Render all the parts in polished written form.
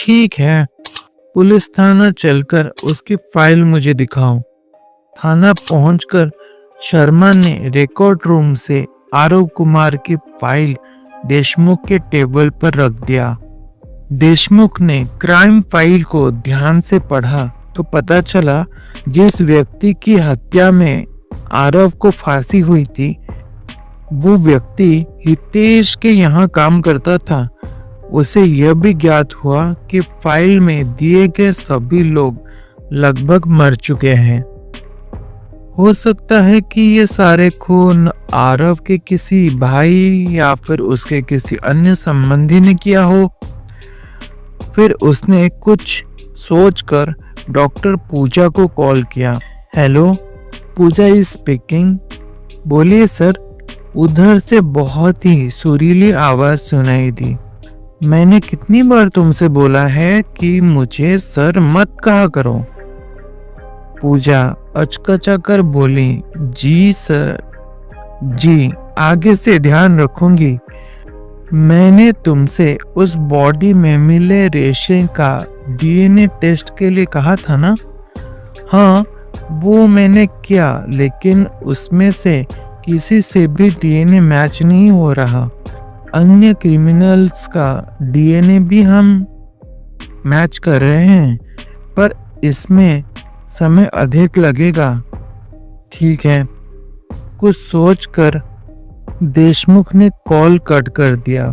ठीक है, पुलिस थाना चलकर उसकी फाइल मुझे दिखाओ। थाना पहुंचकर शर्मा ने रिकॉर्ड रूम से आरव कुमार की फाइल देशमुख के टेबल पर रख दिया। देशमुख ने क्राइम फाइल को ध्यान से पढ़ा तो पता चला जिस व्यक्ति की हत्या में आरव को फांसी हुई थी वो व्यक्ति हितेश के यहाँ काम करता था। उसे यह भी ज्ञात हुआ कि फाइल में दिए गए सभी लोग लगभग मर चुके हैं। हो सकता है कि ये सारे खून आरव के किसी भाई या फिर उसके किसी अन्य संबंधी ने किया हो। फिर उसने कुछ सोचकर डॉक्टर पूजा को कॉल किया। Hello, Pooja is speaking. बोलिए सर। उधर से बहुत ही सुरीली आवाज सुनाई दी। मैंने कितनी बार तुमसे बोला है कि मुझे सर मत कहा करो। पूजा अचकचा कर बोली, जी सर, जी आगे से ध्यान रखूंगी। मैंने तुमसे उस बॉडी में मिले रेशे का डीएनए टेस्ट के लिए कहा था ना? हाँ, वो मैंने किया, लेकिन उसमें से किसी से भी डीएनए मैच नहीं हो रहा। अन्य क्रिमिनल्स का डीएनए भी हम मैच कर रहे हैं, पर इसमें समय अधिक लगेगा। ठीक है, कुछ सोचकर देशमुख ने कॉल कट कर दिया।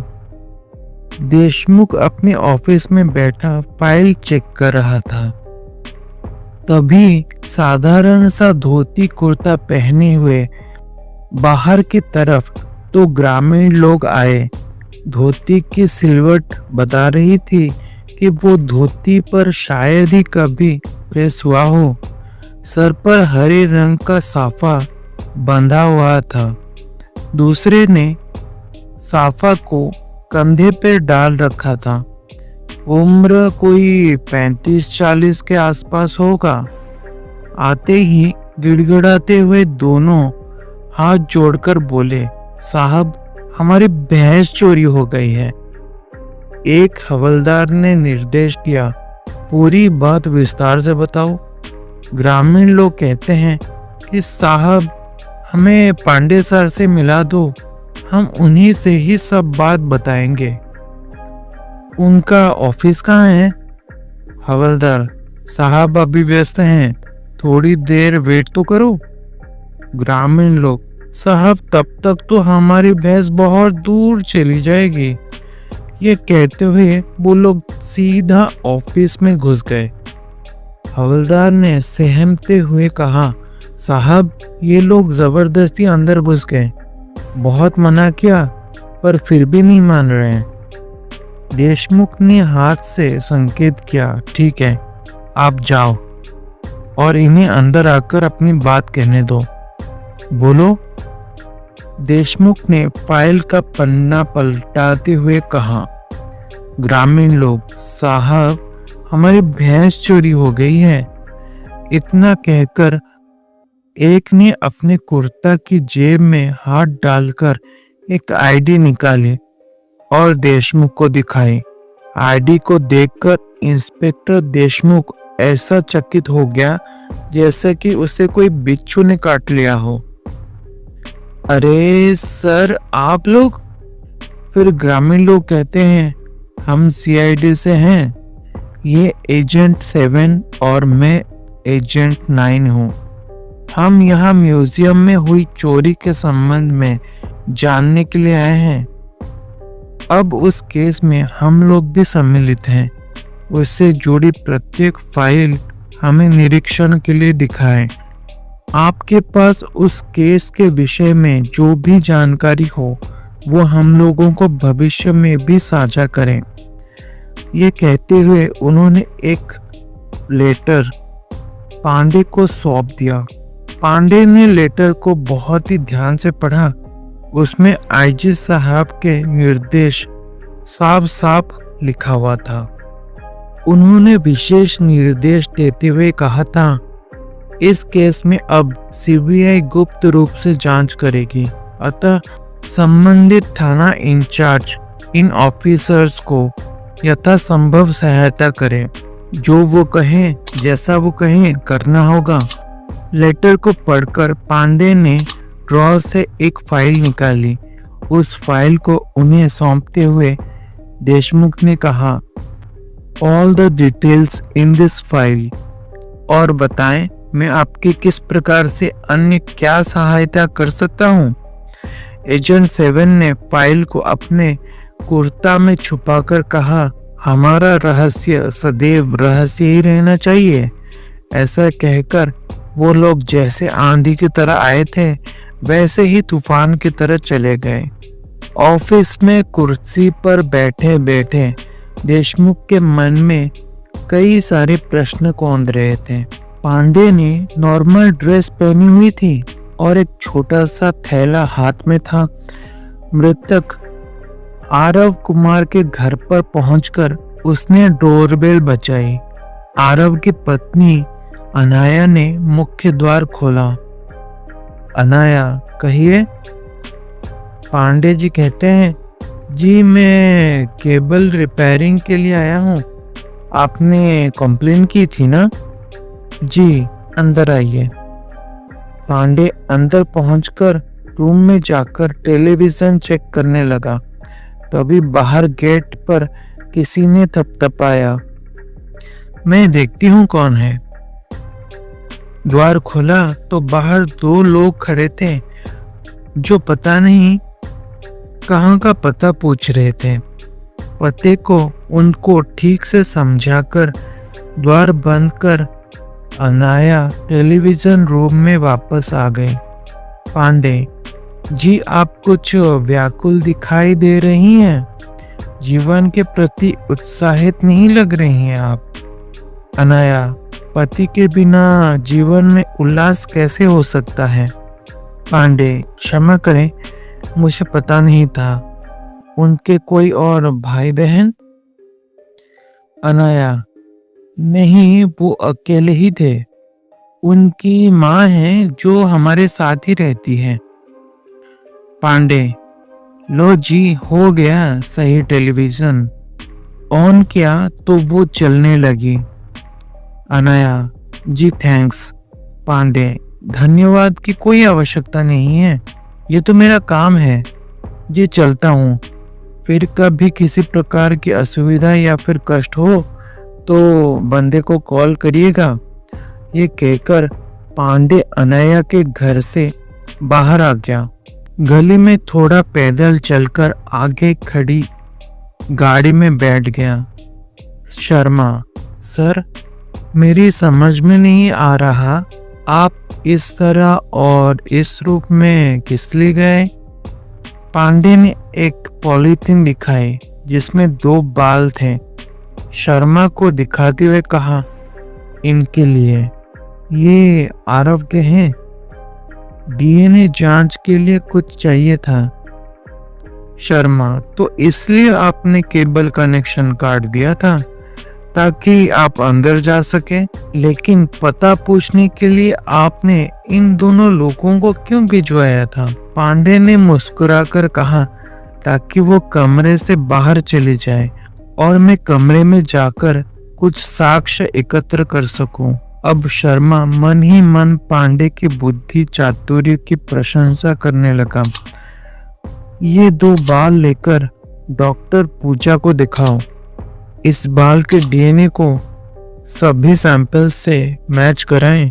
देशमुख अपने ऑफिस में बैठा फाइल चेक कर रहा था। तभी साधारण सा धोती कुर्ता पहने हुए बाहर की तरफ तो ग्रामीण लोग आए। धोती की सिलवट बता रही थी कि वो धोती पर शायद ही कभी प्रेस हुआ हो। सर पर हरे रंग का साफा बंधा हुआ था। दूसरे ने साफा को कंधे पर डाल रखा था। उम्र कोई 35-40 के आसपास होगा। आते ही गिड़गिड़ाते हुए दोनों हाथ जोड़कर बोले, साहब हमारी भैंस चोरी हो गई है। एक हवलदार ने निर्देश दिया, पूरी बात विस्तार से बताओ। ग्रामीण लोग कहते हैं कि साहब हमें पांडे सर से मिला दो, हम उन्हीं से ही सब बात बताएंगे। उनका ऑफिस कहाँ है? हवलदार साहब अभी व्यस्त हैं, थोड़ी देर वेट तो करो। ग्रामीण लोग, साहब तब तक तो हमारी भैंस बहुत दूर चली जाएगी। ये कहते हुए वो लोग सीधा ऑफिस में घुस गए। हवलदार ने सहमते हुए कहा, साहब ये लोग जबरदस्ती अंदर घुस गए। बहुत मना किया पर फिर भी नहीं मान रहे हैं। देशमुख ने हाथ से संकेत किया, ठीक है आप जाओ और इन्हें अंदर आकर अपनी बात कहने दो। बोलो। देशमुख ने फाइल का पन्ना पलटाते हुए कहा। ग्रामीण लोग, साहब हमारी भैंस चोरी हो गई है। इतना कहकर एक ने अपने कुर्ता की जेब में हाथ डालकर एक आईडी निकाली और देशमुख को दिखाई। आईडी को देखकर इंस्पेक्टर देशमुख ऐसा चकित हो गया जैसे कि उसे कोई बिच्छू ने काट लिया हो। अरे सर आप लोग? फिर ग्रामीण लोग कहते हैं, हम सीआईडी से हैं। ये एजेंट 7 और मैं एजेंट 9 हूँ। हम यहाँ म्यूजियम में हुई चोरी के संबंध में जानने के लिए आए हैं। अब उस केस में हम लोग भी सम्मिलित हैं। उससे जुड़ी प्रत्येक फाइल हमें निरीक्षण के लिए दिखाएं। आपके पास उस केस के विषय में जो भी जानकारी हो वो हम लोगों को भविष्य में भी साझा करें। ये कहते हुए उन्होंने एक लेटर पांडे को सौंप दिया। पांडे ने लेटर को बहुत ही ध्यान से पढ़ा। उसमें आईजी साहब के निर्देश साफ साफ लिखा हुआ था। उन्होंने विशेष निर्देश देते हुए कहा था, इस केस में अब सीबीआई गुप्त रूप से जांच करेगी, अतः संबंधित थाना इंचार्ज इन ऑफिसर्स को यथासंभव सहायता करें। जो वो कहें, जैसा वो कहें करना होगा। लेटर को पढ़कर पांडे ने ड्रॉर से एक फाइल निकाली। उस फाइल को उन्हें सौंपते हुए देशमुख ने कहा, all the details in this file. और बताएं मैं आपकी किस प्रकार से अन्य क्या सहायता कर सकता हूँ। एजेंट 7 ने फाइल को अपने कुर्ता में छुपाकर कहा, हमारा रहस्य सदैव रहस्य ही रहना चाहिए। ऐसा कहकर वो लोग जैसे आंधी की तरह आए थे वैसे ही तूफान की तरह चले गए। ऑफिस में कुर्सी पर बैठे बैठे देशमुख के मन में कई सारे प्रश्न कौंध रहे थे। पांडे ने नॉर्मल ड्रेस पहनी हुई थी और एक छोटा सा थैला हाथ में था। मृतक आरव कुमार के घर पर पहुंचकर उसने डोरबेल बजाई। आरव की पत्नी अनाया ने मुख्य द्वार खोला। अनाया, कहिए। पांडे जी कहते हैं, जी मैं केबल रिपेयरिंग के लिए आया हूँ। आपने कंप्लेन की थी ना? जी, अंदर आइए। पांडे अंदर पहुंचकर रूम में जाकर टेलीविजन चेक करने लगा। तभी बाहर गेट पर किसी ने थपथपाया। मैं देखती हूँ कौन है। द्वार खोला तो बाहर 2 लोग खड़े थे जो पता नहीं कहाँ का पता पूछ रहे थे। पते को उनको ठीक से समझाकर द्वार बंद कर अनाया टेलीविजन रूम में वापस आ गई। पांडे जी, आप कुछ व्याकुल दिखाई दे रही हैं। जीवन के प्रति उत्साहित नहीं लग रही हैं आप। अनाया, पति के बिना जीवन में उल्लास कैसे हो सकता है? पांडे, क्षमा करें, मुझे पता नहीं था। उनके कोई और भाई बहन? अनाया, नहीं, वो अकेले ही थे। उनकी माँ है जो हमारे साथ ही रहती है। पांडे, लो जी, हो गया सही। टेलीविजन ऑन किया तो वो चलने लगी। अनाया, जी थैंक्स। पांडे, धन्यवाद की कोई आवश्यकता नहीं है, ये तो मेरा काम है। जी चलता हूँ। फिर कभी किसी प्रकार की असुविधा या फिर कष्ट हो तो बंदे को कॉल करिएगा। ये कहकर पांडे अनाया के घर से बाहर आ गया। गली में थोड़ा पैदल चलकर आगे खड़ी गाड़ी में बैठ गया। शर्मा, सर, मेरी समझ में नहीं आ रहा, आप इस तरह और इस रूप में किस लिए गए? पांडे ने एक पॉलीथीन दिखाई जिसमें 2 बाल थे। शर्मा को दिखाते हुए कहा, इनके लिए। ये आरव के हैं। डीएनए जांच के लिए कुछ चाहिए था। शर्मा, तो इसलिए आपने केबल कनेक्शन काट दिया था ताकि आप अंदर जा सके। लेकिन पता पूछने के लिए आपने इन दोनों लोगों को क्यों भिजवाया था? पांडे ने मुस्कुराकर कहा, ताकि वो कमरे से बाहर चले जाए और मैं कमरे में जाकर कुछ साक्ष्य एकत्र कर सकूं। अब शर्मा मन ही मन पांडे की बुद्धि चातुर्य की प्रशंसा करने लगा। ये 2 बाल लेकर डॉक्टर पूजा को दिखाओ। इस बाल के डीएनए को सभी सैंपल से मैच कराएं।